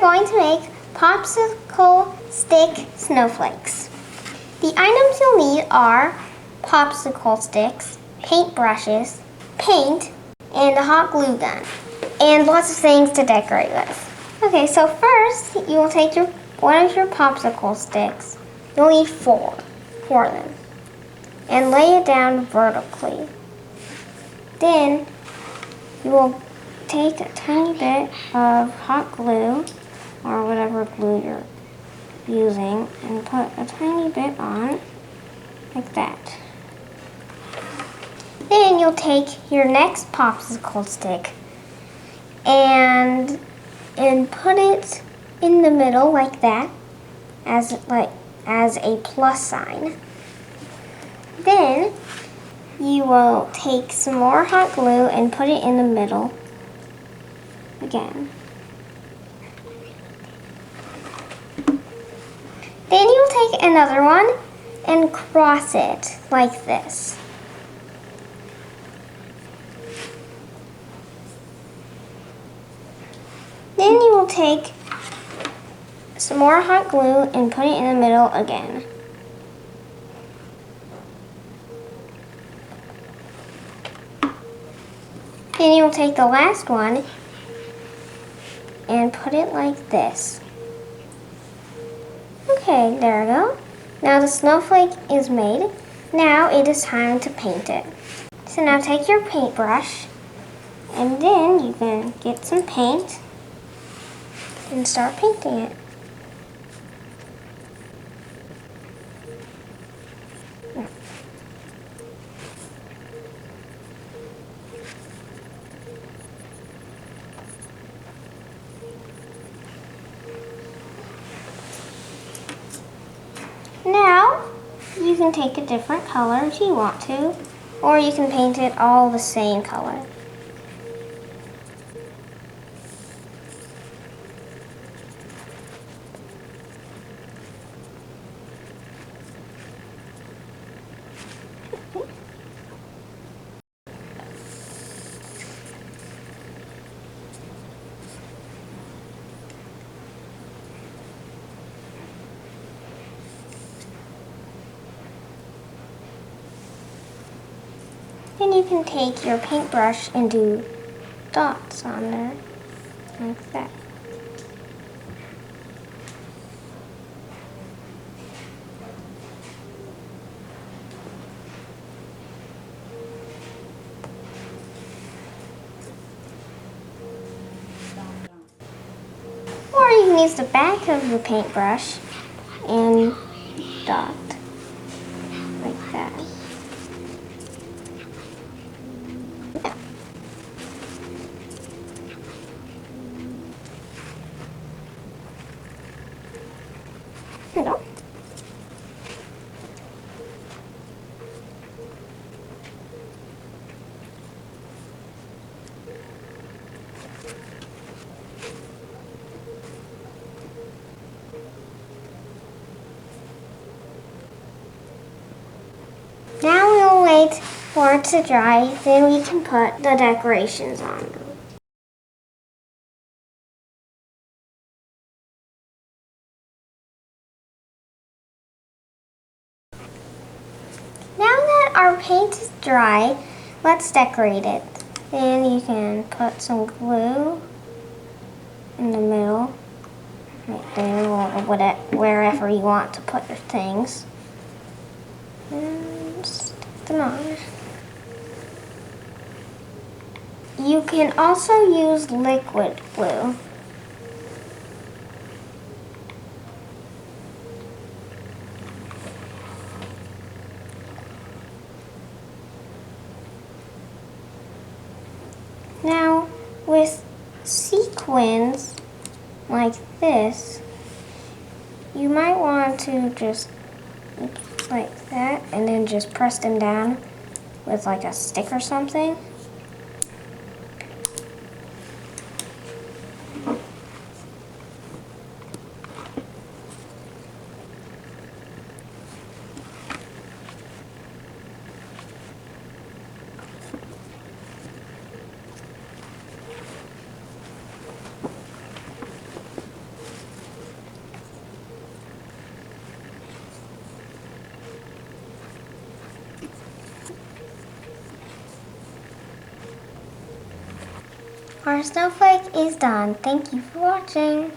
going to make popsicle stick snowflakes. The items you'll need are popsicle sticks, paint brushes, paint, and a hot glue gun, and lots of things to decorate with. Okay, so first you will take one of your popsicle sticks. You'll need four of them, and lay it down vertically. Then you will take a tiny bit of hot glue, or whatever glue you're using, and put a tiny bit on, like that. Then you'll take your next popsicle stick and put it in the middle like that, as a plus sign. Then you will take some more hot glue and put it in the middle again. Then you'll take another one and cross it like this. Then you will take some more hot glue and put it in the middle again. Then you will take the last one and put it like this. Okay, there we go. Now the snowflake is made. Now it is time to paint it. So now take your paintbrush, and then you can get some paint and start painting it. Now, you can take a different color if you want to, or you can paint it all the same color. Then you can take your paintbrush and do dots on there, like that. Or you can use the back of the paintbrush and dot, like that. Now we'll wait for it to dry, then we can put the decorations on them. Now that our paint is dry, let's decorate it. Then you can put some glue in the middle, right there, or wherever you want to put your things. And stick them on. You can also use liquid glue. Now, with sequins like this, you might want to just like that, and then just press them down with like a stick or something. Our snowflake is done. Thank you for watching.